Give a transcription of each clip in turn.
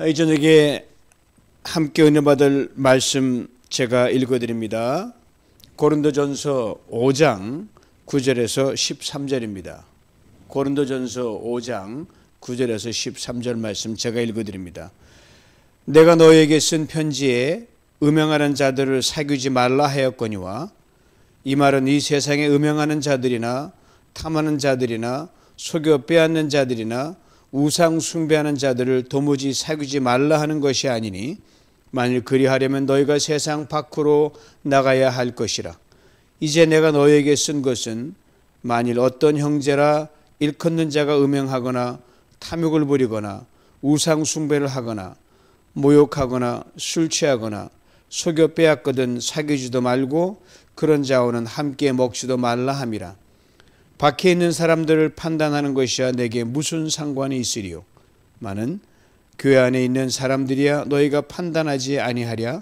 이 저녁에 함께 은혜 받을 말씀 제가 읽어드립니다. 고린도전서 5장 9절에서 13절입니다. 고린도전서 5장 9절에서 13절 말씀 제가 읽어드립니다. 내가 너에게 쓴 편지에 음행하는 자들을 사귀지 말라 하였거니와 이 말은 이 세상에 음행하는 자들이나 탐하는 자들이나 속여 빼앗는 자들이나 우상 숭배하는 자들을 도무지 사귀지 말라 하는 것이 아니니 만일 그리하려면 너희가 세상 밖으로 나가야 할 것이라. 이제 내가 너희에게 쓴 것은 만일 어떤 형제라 일컫는 자가 음행하거나 탐욕을 부리거나 우상 숭배를 하거나 모욕하거나 술 취하거나 속여 빼앗거든 사귀지도 말고 그런 자와는 함께 먹지도 말라 함이라. 밖에 있는 사람들을 판단하는 것이야 내게 무슨 상관이 있으리요. 많은 교회 안에 있는 사람들이야 너희가 판단하지 아니하랴.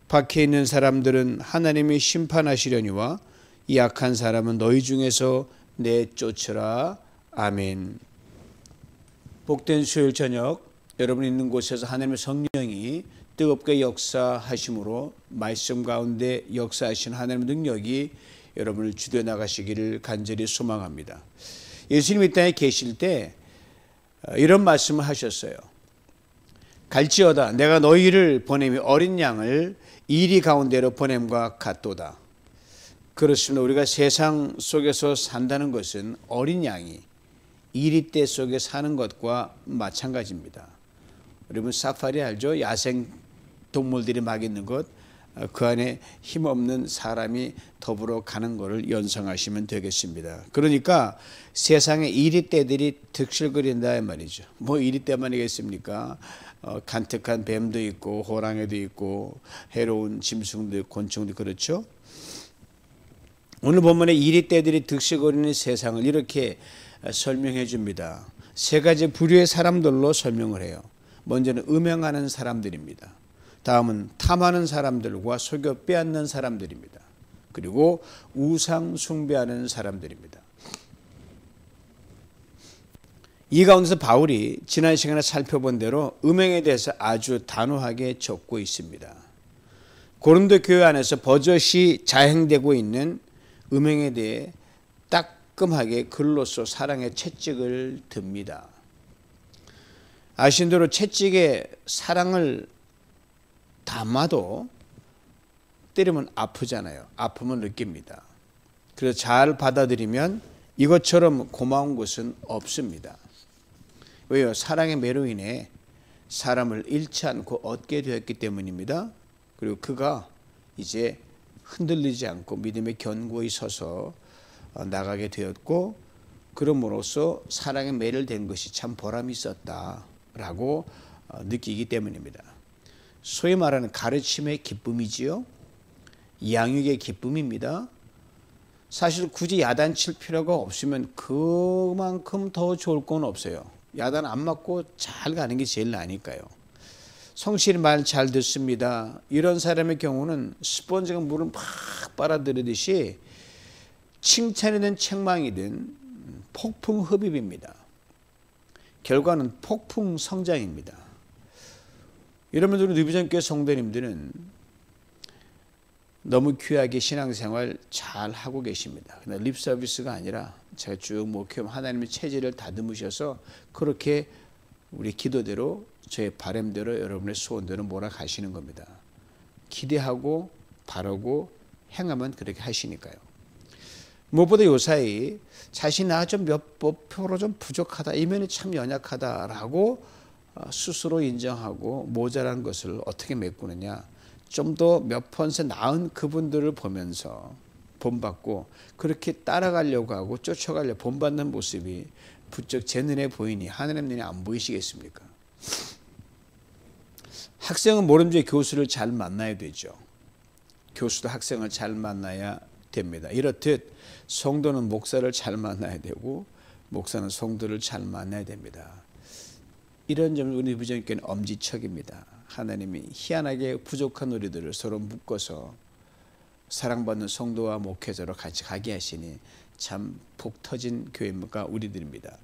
밖에 있는 사람들은 하나님이 심판하시려니와 이 악한 사람은 너희 중에서 내쫓으라. 아멘. 복된 수요일 저녁 여러분 있는 곳에서 하나님의 성령이 뜨겁게 역사하심으로 말씀 가운데 역사하신 하나님의 능력이 여러분을 주도해 나가시기를 간절히 소망합니다. 예수님이 이 땅에 계실 때 이런 말씀을 하셨어요. 갈지어다 내가 너희를 보냄이 어린 양을 이리 가운데로 보냄과 같도다. 그렇습니다. 우리가 세상 속에서 산다는 것은 어린 양이 이리떼 속에 사는 것과 마찬가지입니다. 여러분 사파리 알죠? 야생 동물들이 막 있는 것, 그 안에 힘없는 사람이 더불어 가는 것을 연상하시면 되겠습니다. 그러니까 세상에 이리떼들이 득실거린다 말이죠. 뭐 이리떼만이겠습니까? 간특한 뱀도 있고 호랑이도 있고 해로운 짐승도 있고 곤충도 그렇죠. 오늘 본문에 이리떼들이 득실거리는 세상을 이렇게 설명해 줍니다. 세 가지 부류의 사람들로 설명을 해요. 먼저는 음행하는 사람들입니다. 다음은 탐하는 사람들과 속여 빼앗는 사람들입니다. 그리고 우상 숭배하는 사람들입니다. 이 가운데서 바울이 지난 시간에 살펴본 대로 음행에 대해서 아주 단호하게 적고 있습니다. 고린도 교회 안에서 버젓이 자행되고 있는 음행에 대해 따끔하게 글로써 사랑의 채찍을 듭니다. 아신 대로 채찍에 사랑을 담아도 때리면 아프잖아요. 아픔을 느낍니다. 그래서 잘 받아들이면 이것처럼 고마운 것은 없습니다. 왜요? 사랑의 매로 인해 사람을 잃지 않고 얻게 되었기 때문입니다. 그리고 그가 이제 흔들리지 않고 믿음의 견고히 서서 나가게 되었고 그럼으로써 사랑에 매료된 것이 참 보람이 있었다라고 느끼기 때문입니다. 소위 말하는 가르침의 기쁨이지요. 양육의 기쁨입니다. 사실 굳이 야단칠 필요가 없으면 그만큼 더 좋을 건 없어요. 야단 안 맞고 잘 가는 게 제일 나으니까요. 성실히 말 잘 듣습니다. 이런 사람의 경우는 스펀지가 물을 막 빨아들이듯이 칭찬이든 책망이든 폭풍 흡입입니다. 결과는 폭풍 성장입니다. 여러분들 누비전교회 성도님들은 너무 귀하게 신앙생활 잘 하고 계십니다. 그러나 립 서비스가 아니라 제가 쭉 목회하면 하나님의 체질을 다듬으셔서 그렇게 우리 기도대로 저의 바람대로 여러분의 소원대로 몰아가시는 겁니다. 기대하고 바라고 행하면 그렇게 하시니까요. 무엇보다 요사이 자신이 좀 몇 프로 좀 부족하다, 이 면이 참 연약하다라고 스스로 인정하고 모자란 것을 어떻게 메꾸느냐, 좀 더 몇 퍼센트 나은 그분들을 보면서 본받고 그렇게 따라가려고 하고 쫓아가려고 본받는 모습이 부쩍 제 눈에 보이니 하나님 눈에 안 보이시겠습니까? 학생은 모름지기 교수를 잘 만나야 되죠. 교수도 학생을 잘 만나야 됩니다. 이렇듯 성도는 목사를 잘 만나야 되고 목사는 성도를 잘 만나야 됩니다. 이런 점은 우리 누비전교회는 엄지척입니다. 하나님이 희한하게 부족한 우리들을 서로 묶어서 사랑받는 성도와 목회자로 같이 가게 하시니 참 복 터진 교회가 우리들입니다.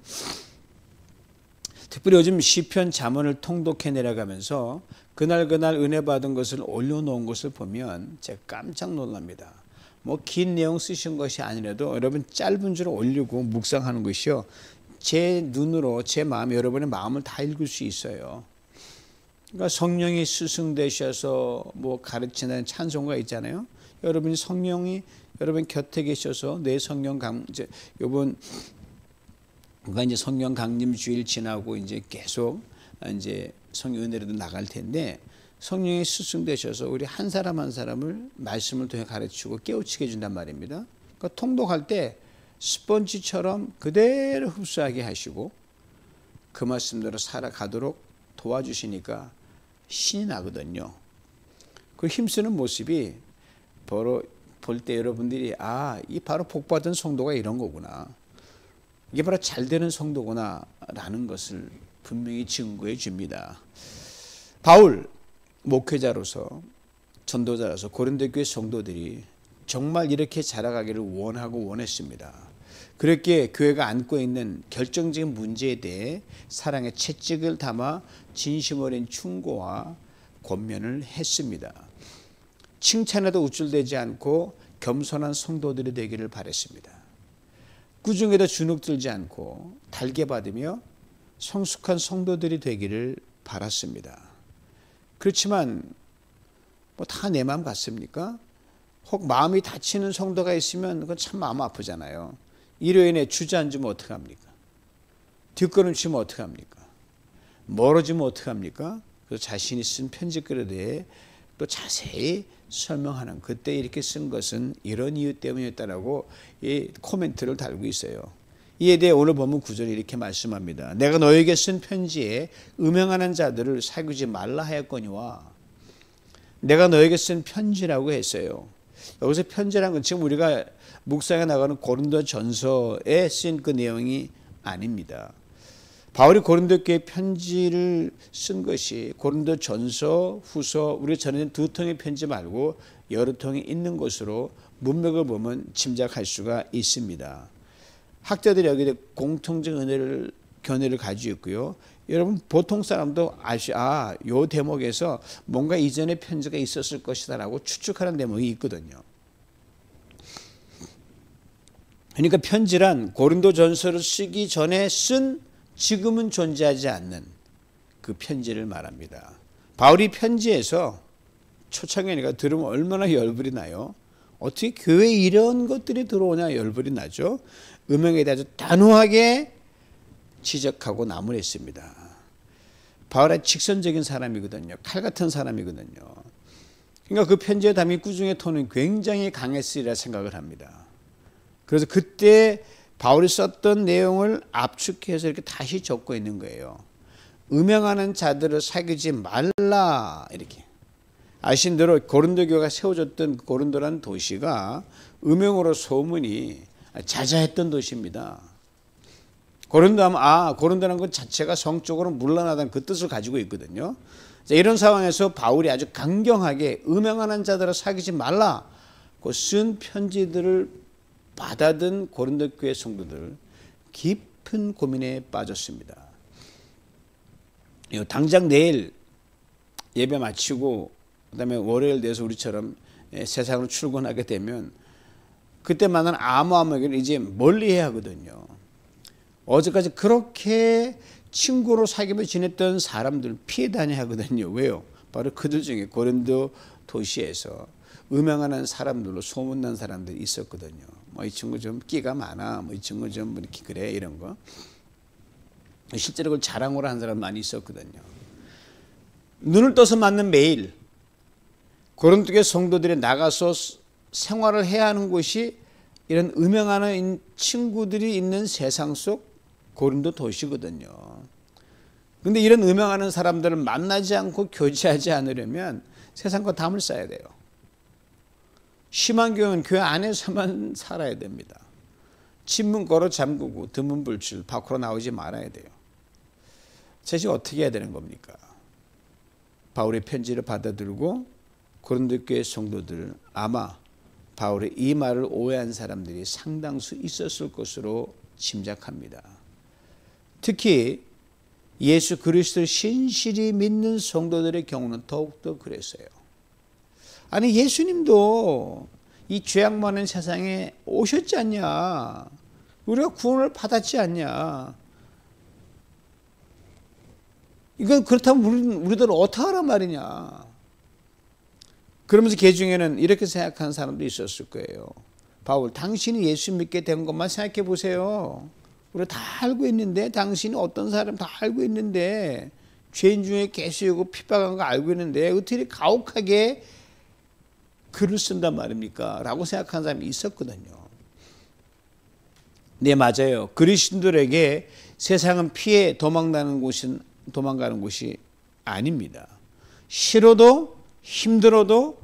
특별히 요즘 시편 잠언을 통독해 내려가면서 그날 은혜 받은 것을 올려놓은 것을 보면 제가 깜짝 놀랍니다. 뭐 긴 내용 쓰신 것이 아니라도 여러분 짧은 줄 올리고 묵상하는 것이요, 제 눈으로 제 마음, 여러분의 마음을 다 읽을 수 있어요. 그러니까 성령이 스승 되셔서 뭐 가르치는 찬송가 있잖아요. 여러분이 성령이 여러분 곁에 계셔서 내 성령 이제 요번 그가 이제 성령 강림 주일 지나고 이제 계속 이제 성령 은혜로도 나갈 텐데, 성령이 스승 되셔서 우리 한 사람 한 사람을 말씀을 통해 가르치고 깨우치게 해준단 말입니다. 그러니까 통독할 때 스펀지처럼 그대로 흡수하게 하시고 그 말씀대로 살아가도록 도와주시니까 신이 나거든요. 그 힘쓰는 모습이 바로 볼 때 여러분들이 이 바로 복받은 성도가 이런 거구나, 이게 바로 잘 되는 성도구나 라는 것을 분명히 증거해 줍니다. 바울 목회자로서 전도자로서 고린도 교회 성도들이 정말 이렇게 자라가기를 원하고 원했습니다. 그렇게 교회가 안고 있는 결정적인 문제에 대해 사랑의 채찍을 담아 진심 어린 충고와 권면을 했습니다. 칭찬에도 우쭐대지 않고 겸손한 성도들이 되기를 바랬습니다. 꾸중에도 주눅들지 않고 달게 받으며 성숙한 성도들이 되기를 바랐습니다. 그렇지만 뭐 다 내 마음 같습니까? 혹 마음이 다치는 성도가 있으면 그건 참 마음 아프잖아요. 일요일에 주저앉으면 어떡합니까? 뒷걸음치면 어떡합니까? 멀어지면 어떡합니까? 그래서 자신이 쓴 편지글에 대해 또 자세히 설명하는, 그때 이렇게 쓴 것은 이런 이유 때문이었다라고 이 코멘트를 달고 있어요. 이에 대해 오늘 본문 9절에 이렇게 말씀합니다. 내가 너에게 쓴 편지에 음행하는 자들을 사귀지 말라 하였거니와. 내가 너에게 쓴 편지라고 했어요. 여기서 편지라는 건 지금 우리가 묵상해 나가는 고린도 전서에 쓴 그 내용이 아닙니다. 바울이 고린도 교회 편지를 쓴 것이 고린도 전서, 후서, 우리 전에는 두 통의 편지 말고 여러 통이 있는 것으로 문맥을 보면 짐작할 수가 있습니다. 학자들이 여기에 공통적 견해를 가지고 있고요. 여러분 보통 사람도 요 대목에서 뭔가 이전에 편지가 있었을 것이다라고 추측하는 대목이 있거든요. 그러니까 편지란 고린도 전서를 쓰기 전에 쓴, 지금은 존재하지 않는 그 편지를 말합니다. 바울이 편지에서 초창기니까 들으면 얼마나 열불이 나요. 어떻게 교회에 이런 것들이 들어오냐 열불이 나죠. 음행에 대해서 단호하게 지적하고 나무랬습니다. 바울은 직선적인 사람이거든요. 칼 같은 사람이거든요. 그러니까 그 편지에 담긴 꾸중의 톤은 굉장히 강했으리라 생각을 합니다. 그래서 그때 바울이 썼던 내용을 압축해서 이렇게 다시 적고 있는 거예요. 음행하는 자들을 사귀지 말라, 이렇게. 아신 대로 고린도 교회가 세워졌던 고린도라는 도시가 음행으로 소문이 자자했던 도시입니다. 고린도 하면 고린도라는 것 자체가 성적으로 물러나다는 그 뜻을 가지고 있거든요. 자, 이런 상황에서 바울이 아주 강경하게 음행하는 자들을 사귀지 말라고 쓴 편지들을 받아든 고린도 교회 성도들 깊은 고민에 빠졌습니다. 당장 내일 예배 마치고 그다음에 월요일 돼서 우리처럼 세상으로 출근하게 되면 그때 만난 아무에게는 이제 멀리해야 하거든요. 어제까지 그렇게 친구로 사귀며 지냈던 사람들 피해 다녀야 하거든요. 왜요? 바로 그들 중에 고린도 도시에서 음행하는 사람들로 소문난 사람들이 있었거든요. 뭐 이 친구 좀 끼가 많아, 뭐 이 친구 좀 이렇게 그래, 이런 거. 실제로 그걸 자랑으로 한 사람 많이 있었거든요. 눈을 떠서 맞는 매일 고린도 교회 성도들이 나가서 생활을 해야 하는 곳이 이런 음행하는 친구들이 있는 세상 속 고린도 도시거든요. 그런데 이런 음행하는 사람들을 만나지 않고 교제하지 않으려면 세상과 담을 쌓아야 돼요. 심한 교회는 교회 안에서만 살아야 됩니다. 집문 걸어 잠그고 드문 불출 밖으로 나오지 말아야 돼요. 제가 어떻게 해야 되는 겁니까? 바울의 편지를 받아들고 고린도 교회 성도들, 아마 바울의 이 말을 오해한 사람들이 상당수 있었을 것으로 짐작합니다. 특히 예수 그리스도를 신실히 믿는 성도들의 경우는 더욱더 그랬어요. 아니 예수님도 이 죄악 많은 세상에 오셨지 않냐. 우리가 구원을 받았지 않냐. 이건 그렇다면 우리들은 어떻게 하란 말이냐. 그러면서 그 중에는 이렇게 생각하는 사람도 있었을 거예요. 바울, 당신이 예수 믿게 된 것만 생각해 보세요. 우리가 다 알고 있는데, 당신이 어떤 사람 다 알고 있는데, 죄인 중에 계시고 핍박한 거 알고 있는데 어떻게 가혹하게 글을 쓴단 말입니까? 라고 생각하는 사람이 있었거든요. 네, 맞아요. 그리스도인들에게 세상은 피해 도망가는 곳이 아닙니다. 싫어도 힘들어도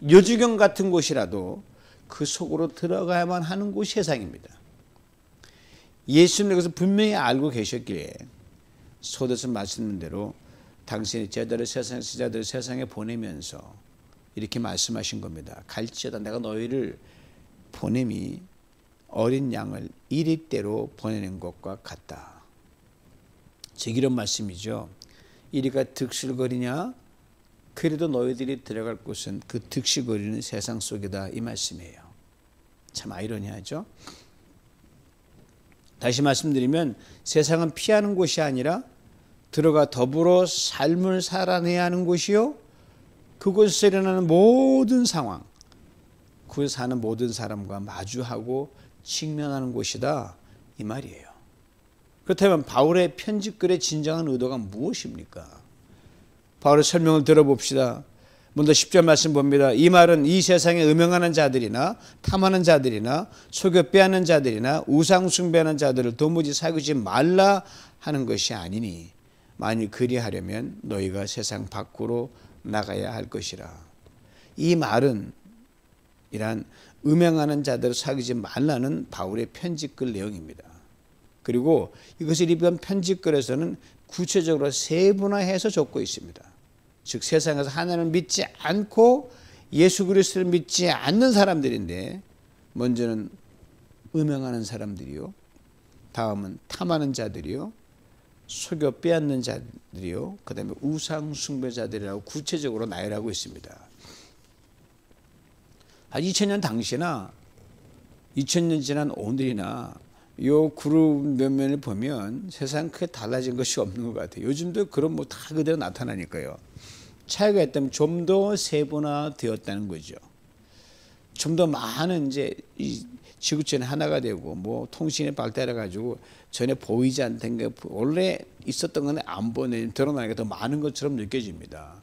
요지경 같은 곳이라도 그 속으로 들어가야만 하는 곳이 세상입니다. 예수님께서 분명히 알고 계셨기에 소도서 말씀한 대로 당신의 제자들을 세상에 보내면서 이렇게 말씀하신 겁니다. 갈지어다 내가 너희를 보냄이 어린 양을 이리대로 보내는 것과 같다. 즉 이런 말씀이죠. 이리가 득실거리냐? 그래도 너희들이 들어갈 곳은 그 득실거리는 세상 속이다. 이 말씀이에요. 참 아이러니하죠. 다시 말씀드리면 세상은 피하는 곳이 아니라 들어가 더불어 삶을 살아내야 하는 곳이요. 그곳에서 일어나는 모든 상황, 그곳에 사는 모든 사람과 마주하고 직면하는 곳이다. 이 말이에요. 그렇다면 바울의 편집글의 진정한 의도가 무엇입니까? 바울의 설명을 들어봅시다. 먼저 10절 말씀 봅니다. 이 말은 이 세상에 음행하는 자들이나 탐하는 자들이나 속여 빼앗는 자들이나 우상 숭배하는 자들을 도무지 사귀지 말라 하는 것이 아니니 만일 그리하려면 너희가 세상 밖으로 나가야 할 것이라. 이 말은 이란 음행하는 자들을 사귀지 말라는 바울의 편집글 내용입니다. 그리고 이것을 이번 편집글에서는 구체적으로 세분화해서 적고 있습니다. 즉 세상에서 하나님을 믿지 않고 예수 그리스도를 믿지 않는 사람들인데 먼저는 음행하는 사람들이요, 다음은 탐하는 자들이요, 속여 빼앗는 자들이요, 그 다음에 우상 숭배자들이라고 구체적으로 나열하고 있습니다. 2000년 당시나 2000년 지난 오늘이나 요 그룹 면면을 보면 세상 크게 달라진 것이 없는 것 같아요. 요즘도 그런 뭐 다 그대로 나타나니까요. 차이가 있다면 좀 더 세분화되었다는 거죠. 좀 더 많은 이제 이 지구촌이 하나가 되고 뭐 통신이 발달해 가지고 전에 보이지 않던 게 원래 있었던 건데 안 보내 드러나니까 더 많은 것처럼 느껴집니다.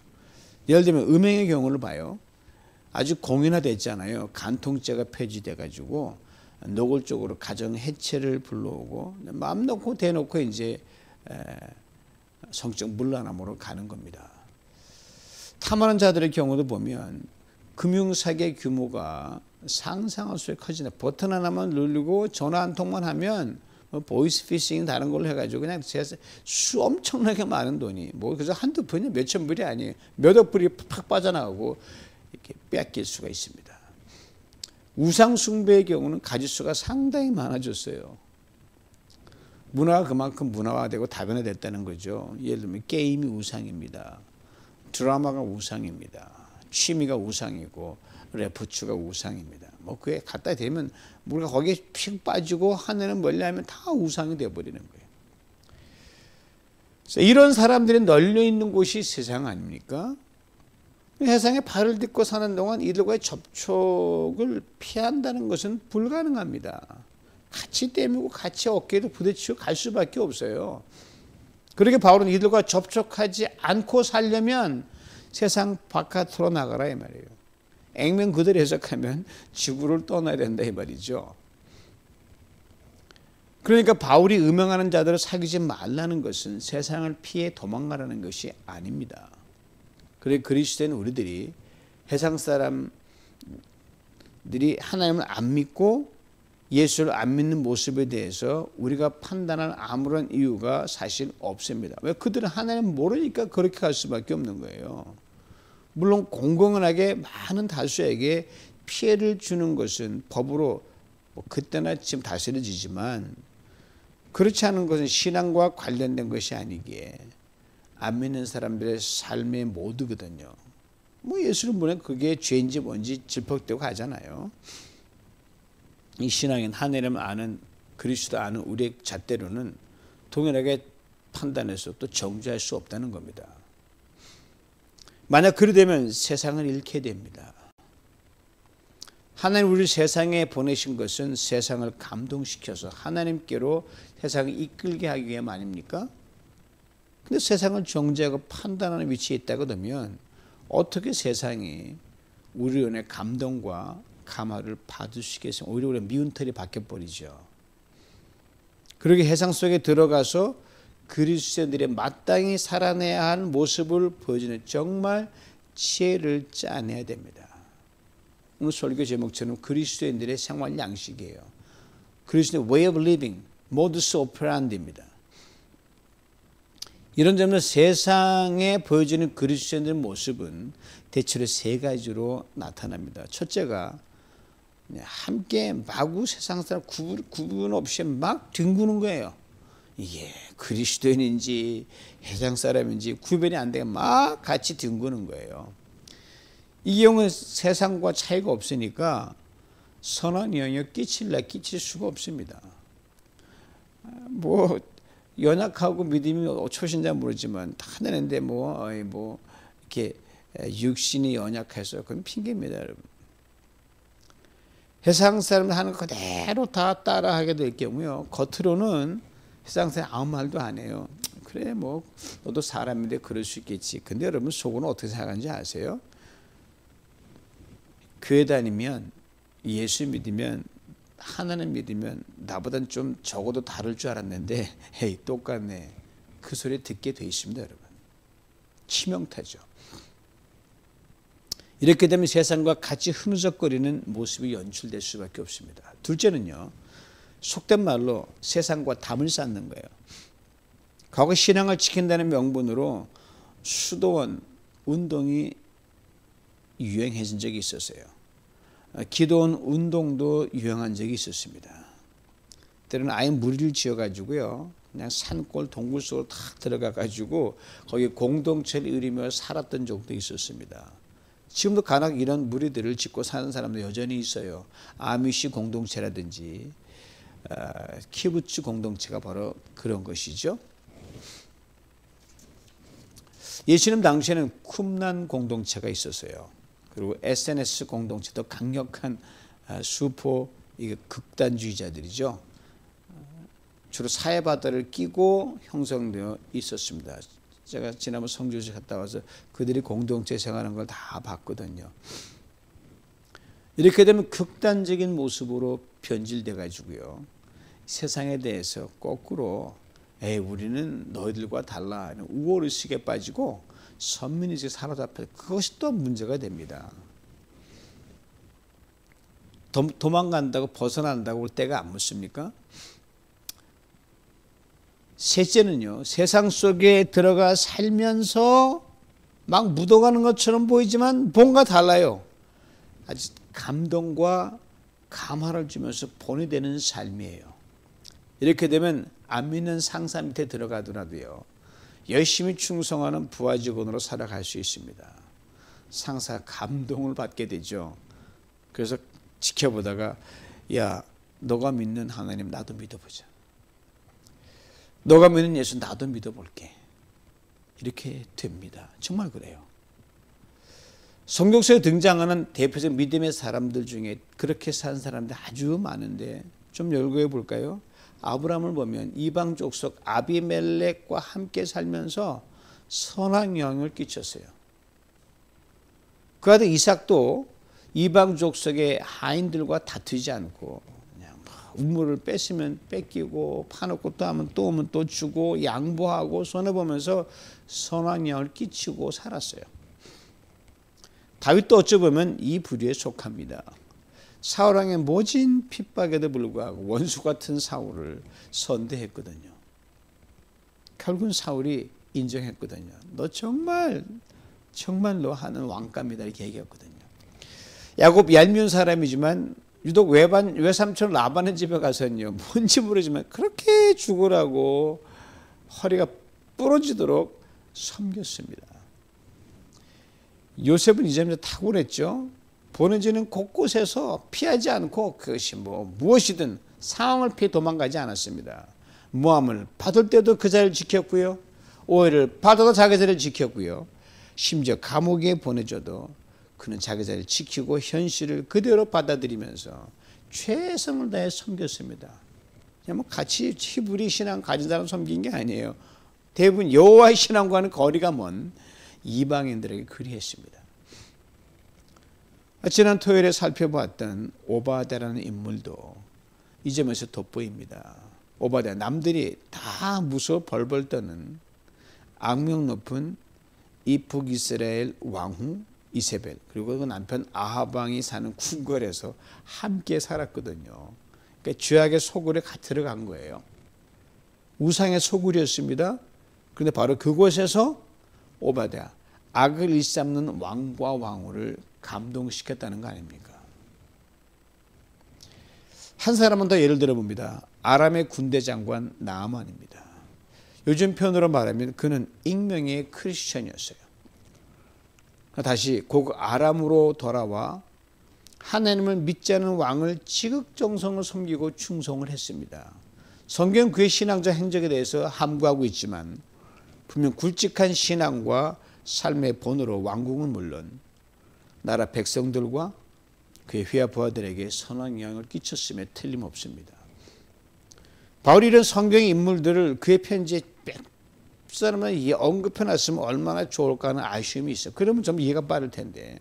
예를 들면 음행의 경우를 봐요. 아주 공인화됐잖아요. 간통죄가 폐지돼 가지고 노골적으로 가정 해체를 불러오고 마음 놓고 대놓고 이제 성적 물러남으로 가는 겁니다. 탐하는 자들의 경우도 보면 금융사기의 규모가 상상할 수 없이 커지네. 버튼 하나만 누르고 전화 한 통만 하면 보이스 피싱 다른 걸로 해가지고 그냥 수 엄청나게 많은 돈이 뭐 그래서 한두 푼이 몇천 불이 아니에요. 몇억 불이 팍 빠져나가고 이렇게 뺏길 수가 있습니다. 우상 숭배의 경우는 가짓수가 상당히 많아졌어요. 문화가 그만큼 문화화되고 다변화됐다는 거죠. 예를 들면 게임이 우상입니다. 드라마가 우상입니다. 취미가 우상이고 레포츠가 우상입니다. 뭐 그게 갖다 대면 우리가 거기에 픽 빠지고 하늘은 멀리하면 다 우상이 되어버리는 거예요. 그래서 이런 사람들이 널려 있는 곳이 세상 아닙니까? 세상에 발을 딛고 사는 동안 이들과의 접촉을 피한다는 것은 불가능합니다. 같이 떼미고 같이 어깨도 부딪히고 갈 수밖에 없어요. 그렇게 바울은 이들과 접촉하지 않고 살려면 세상 바깥으로 나가라 이 말이에요. 액면 그대로 해석하면 지구를 떠나야 된다 이 말이죠. 그러니까 바울이 음행하는 자들을 사귀지 말라는 것은 세상을 피해 도망가라는 것이 아닙니다. 그래 그리스도인 우리들이 세상 사람들이 하나님을 안 믿고 예수를 안 믿는 모습에 대해서 우리가 판단할 아무런 이유가 사실 없습니다. 왜? 그들은 하나님을 모르니까 그렇게 할 수밖에 없는 거예요. 물론 공공연하게 많은 다수에게 피해를 주는 것은 법으로 뭐 그때나 지금 다스려지지만 그렇지 않은 것은 신앙과 관련된 것이 아니기에 안 믿는 사람들의 삶의 모두거든요. 뭐 예수를 보면 그게 죄인지 뭔지 질퍽되고 가잖아요. 이 신앙인 하나님 아는 그리스도 아는 우리의 잣대로는 동일하게 판단해서 또 정죄할 수 없다는 겁니다. 만약 그리 되면 세상을 잃게 됩니다. 하나님 우리 세상에 보내신 것은 세상을 감동시켜서 하나님께로 세상을 이끌게 하기 위함 아닙니까? 근데 세상을 정죄하고 판단하는 위치에 있다 그러면 어떻게 세상이 우리 안에 감동과 감화를 받을 수 있겠어요? 오히려 우리가 미운 털이 박혀버리죠. 그렇게 해상 속에 들어가서 그리스도인들의 마땅히 살아내야 할 모습을 보여주는 정말 지혜를 짜내야 됩니다. 오늘 설교 제목처럼 그리스도인들의 생활 양식이에요. 그리스도의 way of living, modus operandi입니다. 이런 점에서 세상에 보여주는 그리스도인들의 모습은 대체로 세 가지로 나타납니다. 첫째가 함께 마구 세상 사람 구분 없이 막 뒹구는 거예요. 이게 그리스도인인지 해상 사람인지 구별이 안 되게 막 같이 뒹구는 거예요. 이 경우는 세상과 차이가 없으니까 선한 영향을 끼칠 수가 없습니다. 뭐 연약하고 믿음이 초신자 모르지만 다 되는데 이렇게 육신이 연약해서 그건 핑계입니다, 여러분. 세상 사람들 하는 거 그대로 다 따라하게 될 경우요, 겉으로는 세상 사람 아무 말도 안 해요. 그래 뭐 너도 사람인데 그럴 수 있겠지. 근데 여러분 속으로는 어떻게 생각하는지 아세요? 교회 다니면 예수 믿으면 하나님 믿으면 나보단 좀 적어도 다를 줄 알았는데 헤이 똑같네. 그 소리 듣게 돼 있습니다, 여러분. 치명타죠. 이렇게 되면 세상과 같이 흐느적거리는 모습이 연출될 수밖에 없습니다. 둘째는요, 속된 말로 세상과 담을 쌓는 거예요. 과거 신앙을 지킨다는 명분으로 수도원 운동이 유행해진 적이 있었어요. 기도원 운동도 유행한 적이 있었습니다. 때로는 아예 무리를 지어가지고요, 그냥 산골 동굴 속으로 탁 들어가가지고 거기 공동체를 이루며 살았던 적도 있었습니다. 지금도 간혹 이런 무리들을 짓고 사는 사람도 여전히 있어요. 아미시 공동체라든지 키부츠 공동체가 바로 그런 것이죠. 예수님 당시에는 쿰란 공동체가 있었어요. 그리고 SNS 공동체도 강력한 수포 극단주의자들이죠. 주로 사회바다를 끼고 형성되어 있었습니다. 제가 지난번 성주시 갔다 와서 그들이 공동체 생활하는 걸 다 봤거든요. 이렇게 되면 극단적인 모습으로 변질돼 가지고요, 세상에 대해서 거꾸로 우리는 너희들과 달라 우월의식에 빠지고 선민의식에 사로잡혀, 그것이 또 문제가 됩니다. 도망간다고 벗어난다고 올 때가 안 묻습니까? 셋째는요, 세상 속에 들어가 살면서 막 묻어가는 것처럼 보이지만 뭔가 달라요. 아주 감동과 감화를 주면서 본이 되는 삶이에요. 이렇게 되면 안 믿는 상사 밑에 들어가더라도요, 열심히 충성하는 부하 직원으로 살아갈 수 있습니다. 상사가 감동을 받게 되죠. 그래서 지켜보다가 야, 너가 믿는 하나님 나도 믿어보자. 너가 믿는 예수 나도 믿어볼게. 이렇게 됩니다. 정말 그래요. 성경서에 등장하는 대표적 믿음의 사람들 중에 그렇게 산 사람들 아주 많은데 좀 열거해 볼까요? 아브라함을 보면 이방 족속 아비멜렉과 함께 살면서 선한 영향을 끼쳤어요. 그 아들 이삭도 이방 족속의 하인들과 다투지 않고 그냥 우물을 뺏으면 뺏기고 파놓고 또 하면 또 오면 또 주고 양보하고 손해보면서 선한 영향을 끼치고 살았어요. 다윗도 어찌 보면 이 부류에 속합니다. 사울왕의 모진 핍박에도 불구하고 원수 같은 사울을 선대했거든요. 결국은 사울이 인정했거든요. 너 정말 너 하는 왕감이다 이렇게 얘기했거든요. 야곱 얄미운 사람이지만 유독 외삼촌 라반의 집에 가서는요, 뭔지 모르지만 그렇게 죽으라고 허리가 부러지도록 섬겼습니다. 요셉은 이 점에서 탁월했죠. 보내지는 곳곳에서 피하지 않고 그것이 무엇이든 상황을 피해 도망가지 않았습니다. 모함을 받을 때도 그 자리를 지켰고요. 오해를 받아도 자기 자리를 지켰고요. 심지어 감옥에 보내줘도 그는 자기 자리를 지키고 현실을 그대로 받아들이면서 최선을 다해 섬겼습니다. 그냥 같이 히브리 신앙 가진 사람 섬긴 게 아니에요. 대부분 여호와의 신앙과는 거리가 먼 이방인들에게 그리했습니다. 지난 토요일에 살펴봤던 오바댜라는 인물도 이 점에서 돋보입니다. 오바댜, 남들이 다 무서워 벌벌 떠는 악명 높은 이 북이스라엘 왕후 이세벨, 그리고 그 남편 아합 왕이 사는 궁궐에서 함께 살았거든요. 그러니까 죄악의 소굴에 들어간 거예요. 우상의 소굴이었습니다. 그런데 바로 그곳에서 오바댜, 악을 일삼는 왕과 왕후를 감동시켰다는 거 아닙니까? 한 사람은 더 예를 들어봅니다. 아람의 군대 장관 나아만입니다. 요즘 표현으로 말하면 그는 익명의 크리스천이었어요. 다시 고국 아람으로 돌아와 하나님을 믿지 않은 왕을 지극정성을 섬기고 충성을 했습니다. 성경은 그의 신앙적 행적에 대해서 함구하고 있지만 분명 굵직한 신앙과 삶의 본으로 왕궁은 물론 나라 백성들과 그의 휘하 부하들에게 선한 영향을 끼쳤음에 틀림없습니다. 바울이 이런 성경의 인물들을 그의 편지에 사람은 언급해놨으면 얼마나 좋을까 하는 아쉬움이 있어요. 그러면 좀 이해가 빠를 텐데.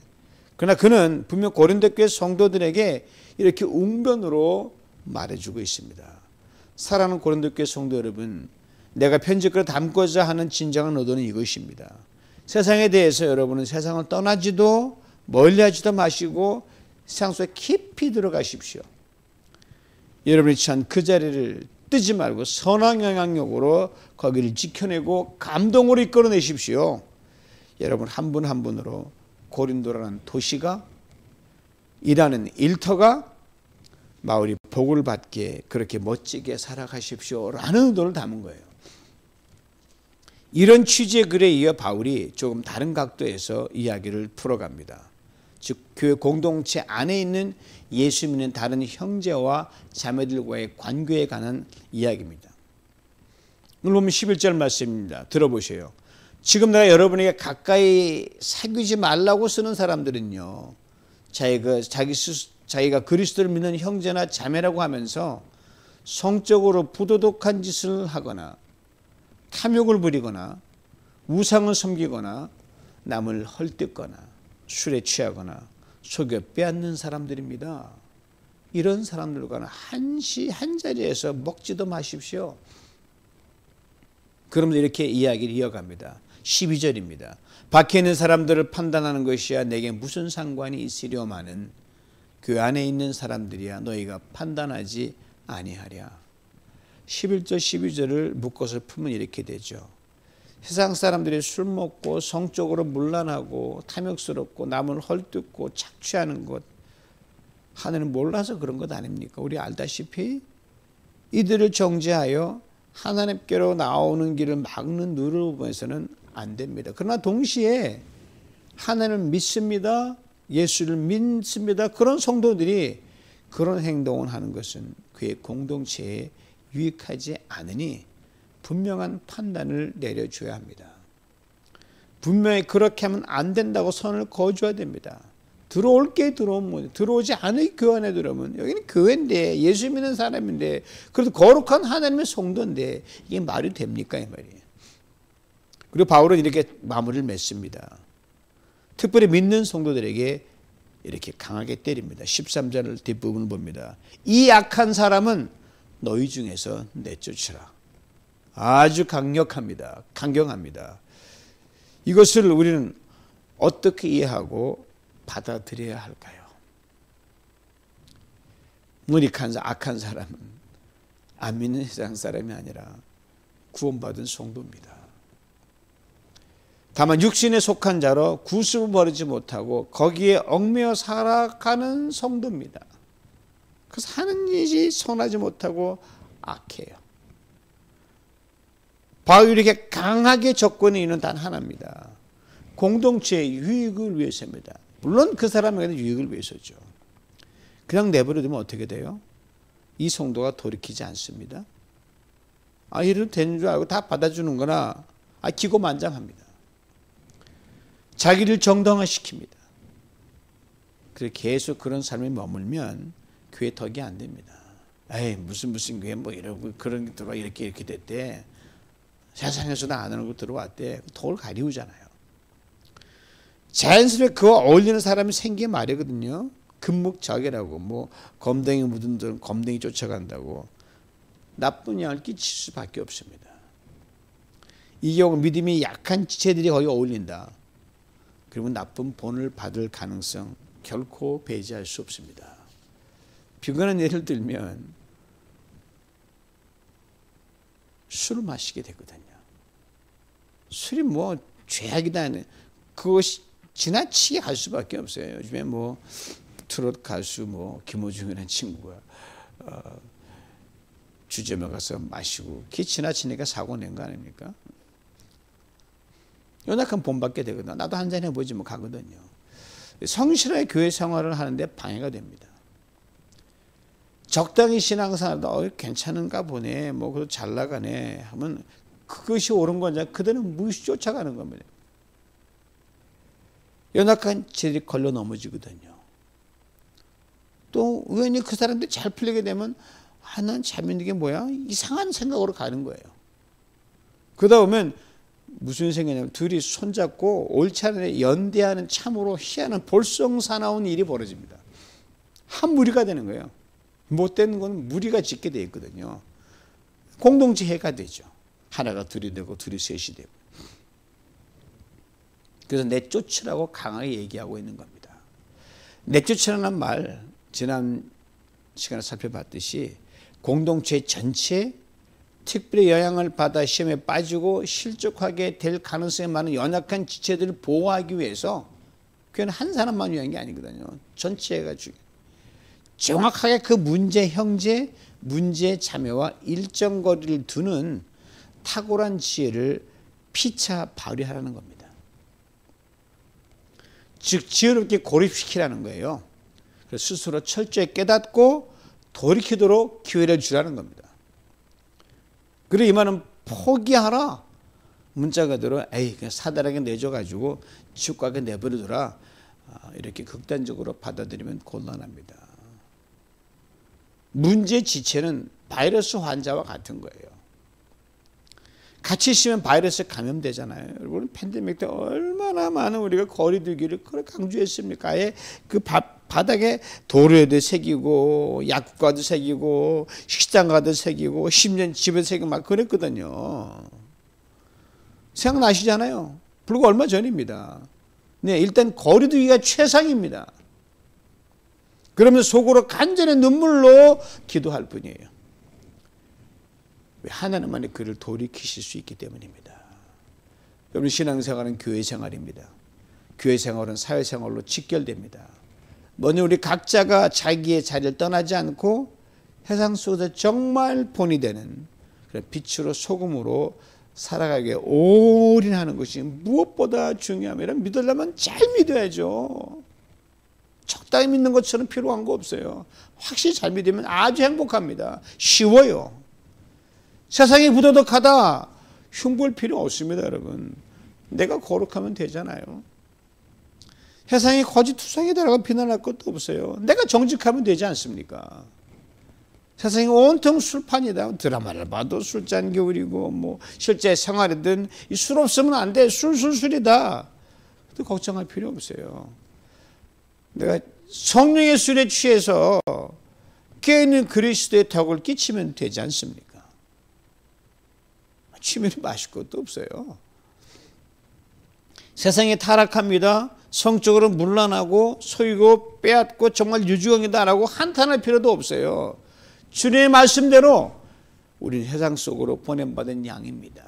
그러나 그는 분명 고린도 교회 성도들에게 이렇게 웅변으로 말해주고 있습니다. 사랑하는 고린도 교회 성도 여러분, 내가 편지글에 담고자 하는 진정한 의도는 이것입니다. 세상에 대해서 여러분은 세상을 떠나지도 멀리하지도 마시고 세상 속에 깊이 들어가십시오. 여러분이 취한 그 자리를 뜨지 말고 선한 영향력으로 거기를 지켜내고 감동으로 이끌어내십시오. 여러분 한 분 한 분으로 고린도라는 도시가, 일하는 일터가 마을이 복을 받게 그렇게 멋지게 살아가십시오라는 의도를 담은 거예요. 이런 취지의 글에 이어 바울이 조금 다른 각도에서 이야기를 풀어갑니다. 즉 교회 공동체 안에 있는 예수 믿는 다른 형제와 자매들과의 관계에 관한 이야기입니다. 오늘 보면 11절 말씀입니다. 들어보세요. 지금 내가 여러분에게 가까이 사귀지 말라고 쓰는 사람들은요, 자기가 그리스도를 믿는 형제나 자매라고 하면서 성적으로 부도덕한 짓을 하거나 탐욕을 부리거나 우상을 섬기거나 남을 헐뜯거나 술에 취하거나 속여 빼앗는 사람들입니다. 이런 사람들과는 한 자리에서 먹지도 마십시오. 그러면서 이렇게 이야기를 이어갑니다. 12절입니다. 밖에 있는 사람들을 판단하는 것이야 내게 무슨 상관이 있으려마는 그 안에 있는 사람들이야 너희가 판단하지 아니하랴. 11절 12절을 묶어서 풀면 이렇게 되죠. 세상 사람들이 술 먹고 성적으로 문란하고 탐욕스럽고 남을 헐뜯고 착취하는 것, 하나님 몰라서 그런 것 아닙니까? 우리 알다시피 이들을 정죄하여 하나님께로 나오는 길을 막는 누를 보면서는 안 됩니다. 그러나 동시에 하나님을 믿습니다. 예수를 믿습니다. 그런 성도들이 그런 행동을 하는 것은 그의 공동체에 유익하지 않으니 분명한 판단을 내려줘야 합니다. 분명히 그렇게 하면 안 된다고 선을 그어줘야 됩니다. 들어올 게 들어오면 들어오지 않을 교회 안에 들어오면 여기는 교회인데 예수 믿는 사람인데 그래도 거룩한 하나님의 성도인데 이게 말이 됩니까? 이 말이에요. 그리고 바울은 이렇게 마무리를 맺습니다. 특별히 믿는 성도들에게 이렇게 강하게 때립니다. 13절 뒷부분을 봅니다. 이 악한 사람은 너희 중에서 내쫓으라. 아주 강력합니다. 강경합니다. 이것을 우리는 어떻게 이해하고 받아들여야 할까요? 무익한 악한 사람은 안 믿는 세상 사람이 아니라 구원받은 성도입니다. 다만 육신에 속한 자로 구습을 버리지 못하고 거기에 얽매여 살아가는 성도입니다. 그래서 하는 일이 선하지 못하고 악해요. 바울이 이렇게 강하게 접근해 있는 단 하나입니다. 공동체의 유익을 위해서입니다. 물론 그 사람에게는 유익을 위해서죠. 그냥 내버려두면 어떻게 돼요? 이 성도가 돌이키지 않습니다. 이래도 되는 줄 알고 다 받아주는 거나 기고만장합니다. 자기를 정당화시킵니다. 그래서 계속 그런 삶에 머물면 교회 덕이 안 됩니다. 무슨 교회 뭐 이러고 그런 게 들어와 이렇게 됐대. 세상에서도 안 하는 거 들어왔대. 덕을 가리우잖아요. 자연스럽게 그와 어울리는 사람이 생기게 마련이거든요. 금묵자개라고 뭐 검댕이 묻은 데는 검댕이 쫓아간다고 나쁜 영향을 끼칠 수밖에 없습니다. 이 경우 믿음이 약한 지체들이 거기 어울린다. 그러면 나쁜 본을 받을 가능성 결코 배제할 수 없습니다. 비근한 예를 들면 술을 마시게 되거든요. 술이 뭐 죄악이다 하는 그것이 지나치게 갈 수밖에 없어요. 요즘에 뭐 트롯 가수 뭐 김호중이라는 친구가 주점에 가서 마시고 그게 지나치니까 사고 낸 거 아닙니까? 연약한 본받게 되거든요. 나도 한잔 해보지 뭐 가거든요. 성실하게 교회 생활을 하는데 방해가 됩니다. 적당히 신앙생활도 괜찮은가 보네, 뭐 그래도 잘 나가네 하면 그것이 옳은 건지 그들은 무시 쫓아가는 겁니다. 연약한 지들이 걸려 넘어지거든요. 또 우연히 그 사람들이 잘 풀리게 되면 난 재밌는 게 뭐야? 이상한 생각으로 가는 거예요. 그러다 보면 무슨 생각이냐면 둘이 손잡고 옳지 않은 데 연대하는 참으로 희한한 볼썽사나운 일이 벌어집니다. 한 무리가 되는 거예요. 못되는 건 무리가 짓게 되어 있거든요. 공동체 해가 되죠. 하나가 둘이 되고 둘이 셋이 되고. 그래서 내쫓으라고 강하게 얘기하고 있는 겁니다. 내쫓으라는 말 지난 시간에 살펴봤듯이 공동체 전체에 특별히 영향을 받아 시험에 빠지고 실족하게 될 가능성이 많은 연약한 지체들을 보호하기 위해서 교회는 한 사람만 위한 게 아니거든요. 전체가 중요해요. 정확하게 그 문제 형제, 문제 자매와 일정 거리를 두는 탁월한 지혜를 피차 발휘하라는 겁니다. 즉 지혜롭게 고립시키라는 거예요. 그래서 스스로 철저히 깨닫고 돌이키도록 기회를 주라는 겁니다. 그리고 이 말은 포기하라. 문자가 들어 그냥 사달하게 내줘가지고 지옥가게 내버려둬라. 이렇게 극단적으로 받아들이면 곤란합니다. 문제 지체는 바이러스 환자와 같은 거예요. 같이 있으면 바이러스에 감염되잖아요. 여러분 팬데믹 때 얼마나 많은 우리가 거리 두기를 강조했습니까? 아예 그 바닥에 도로에도 새기고 약국가도 새기고 식당 가도 새기고 10년 집에 새기고 막 그랬거든요. 생각나시잖아요. 불과 얼마 전입니다. 네, 일단 거리 두기가 최상입니다. 그러면 속으로 간절히 눈물로 기도할 뿐이에요. 왜 하나님만이 그를 돌이키실 수 있기 때문입니다. 여러분 신앙생활은 교회생활입니다. 교회생활은 사회생활로 직결됩니다. 먼저 우리 각자가 자기의 자리를 떠나지 않고 세상 속에서 정말 본이 되는 그런 빛으로 소금으로 살아가게 올인하는 것이 무엇보다 중요합니다. 믿으려면 잘 믿어야죠. 적당히 믿는 것처럼 필요한 거 없어요. 확실히 잘 믿으면 아주 행복합니다. 쉬워요. 세상이 부도덕하다 흉볼 필요 없습니다. 여러분 내가 거룩하면 되잖아요. 세상이 거짓투성이다라고 비난할 것도 없어요. 내가 정직하면 되지 않습니까? 세상이 온통 술판이다. 드라마를 봐도 술잔 겨울이고 뭐 실제 생활이든 술 없으면 안 돼. 술이다. 또 걱정할 필요 없어요. 내가 성령의 술에 취해서 깨있는 그리스도의 덕을 끼치면 되지 않습니까? 취미를 마실 것도 없어요. 세상이 타락합니다. 성적으로 문란하고 속이고 빼앗고 정말 유주경이다라고 한탄할 필요도 없어요. 주님의 말씀대로 우리는 세상 속으로 보냄받은 양입니다.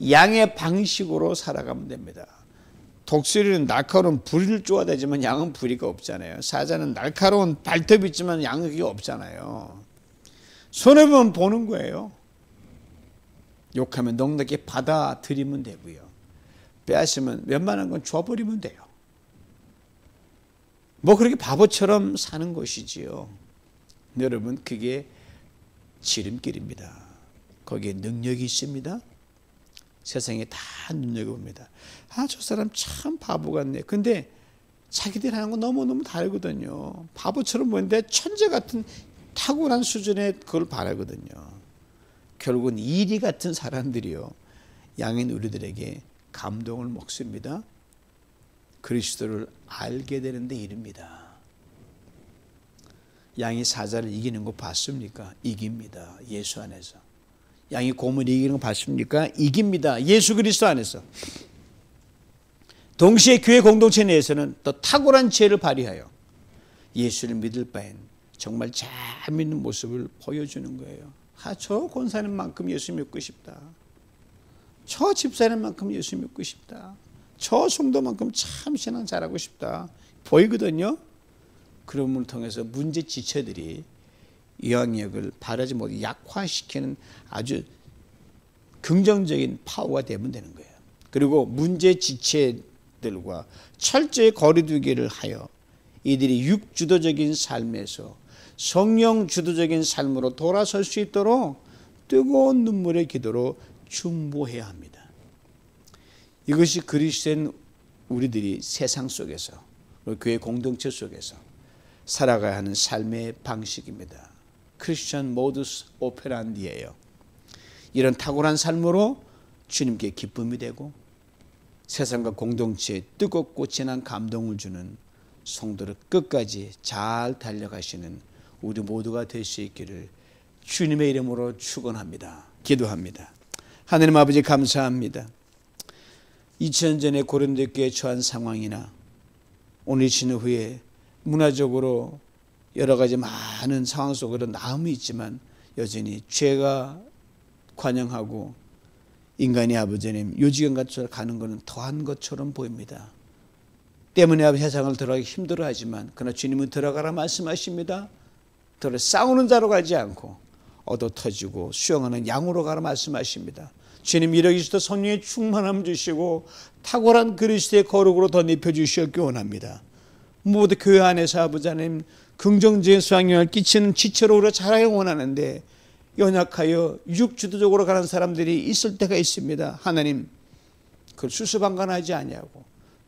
양의 방식으로 살아가면 됩니다. 독수리는 날카로운 부리를 쪼아대지만 양은 부리가 없잖아요. 사자는 날카로운 발톱이 있지만 양은 그게 없잖아요. 손해보면 보는 거예요. 욕하면 넉넉히 받아들이면 되고요. 빼앗으면 웬만한 건 줘버리면 돼요. 뭐 그렇게 바보처럼 사는 것이지요. 여러분, 그게 지름길입니다. 거기에 능력이 있습니다. 세상에 다 눈여겨봅니다. 아, 저 사람 참 바보 같네. 근데 자기들 하는 거 너무너무 다르거든요. 바보처럼 보이는데 천재 같은 탁월한 수준의 그걸 바라거든요. 결국은 이리 같은 사람들이요, 양인 우리들에게 감동을 먹습니다. 그리스도를 알게 되는데 이릅니다. 양이 사자를 이기는 거 봤습니까? 이깁니다. 예수 안에서. 양이 곰을 이기는 거 봤습니까? 이깁니다. 예수 그리스도 안에서. 동시에 교회 공동체 내에서는 또 탁월한 지혜를 발휘하여 예수를 믿을 바엔 정말 잘 믿는 모습을 보여주는 거예요. 아, 저 권사님만큼 예수 믿고 싶다. 저 집사님만큼 예수 믿고 싶다. 저 성도만큼 참 신앙 잘하고 싶다. 보이거든요. 그런 걸 통해서 문제 지체들이 영향력을 바라지 못하게 약화시키는 아주 긍정적인 파워가 되면 되는 거예요. 그리고 문제 지체들과 철저히 거리두기를 하여 이들이 육주도적인 삶에서 성령 주도적인 삶으로 돌아설 수 있도록 뜨거운 눈물의 기도로 중보해야 합니다. 이것이 그리스도인 우리들이 세상 속에서, 교회 공동체 속에서 살아가야 하는 삶의 방식입니다. 크리스천 모두스 오페란디예요. 이런 탁월한 삶으로 주님께 기쁨이 되고 세상과 공동체에 뜨겁고 진한 감동을 주는 성도를 끝까지 잘 달려가시는 우리 모두가 될 수 있기를 주님의 이름으로 축원합니다. 기도합니다. 하나님 아버지, 감사합니다. 2000년 전에 고린도 교회에 처한 상황이나 오늘 지난 후에 문화적으로 여러 가지 많은 상황 속으로 나음이 있지만 여전히 죄가 관영하고 인간이 아버지님 요지경 같이 가는 것은 더한 것처럼 보입니다. 때문에 아버지 세상을 들어가기 힘들어하지만 그러나 주님은 들어가라 말씀하십니다. 싸우는 자로 가지 않고 얻어 터지고 수용하는 양으로 가라 말씀하십니다. 주님, 이러기시도 성령의 충만함 주시고 탁월한 그리스도의 거룩으로 더 입혀주시옵기 원합니다. 모두 교회 안에서 아버지 하나님 긍정적인 수양영을 끼치는 지체로 우리가 자라기 원하는데 연약하여 육주도적으로 가는 사람들이 있을 때가 있습니다. 하나님, 그걸 수수방관하지 아니하고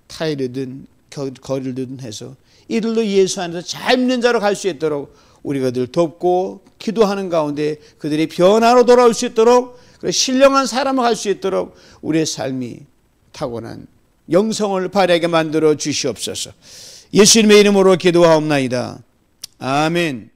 타이르든 거리든 해서 이들도 예수 안에서 잘 믿는 자로 갈 수 있도록 우리가 늘 돕고 기도하는 가운데 그들이 변화로 돌아올 수 있도록, 신령한 사람을 갈 수 있도록 우리의 삶이 타고난 영성을 발휘하게 만들어 주시옵소서. 예수님의 이름으로 기도하옵나이다. 아멘.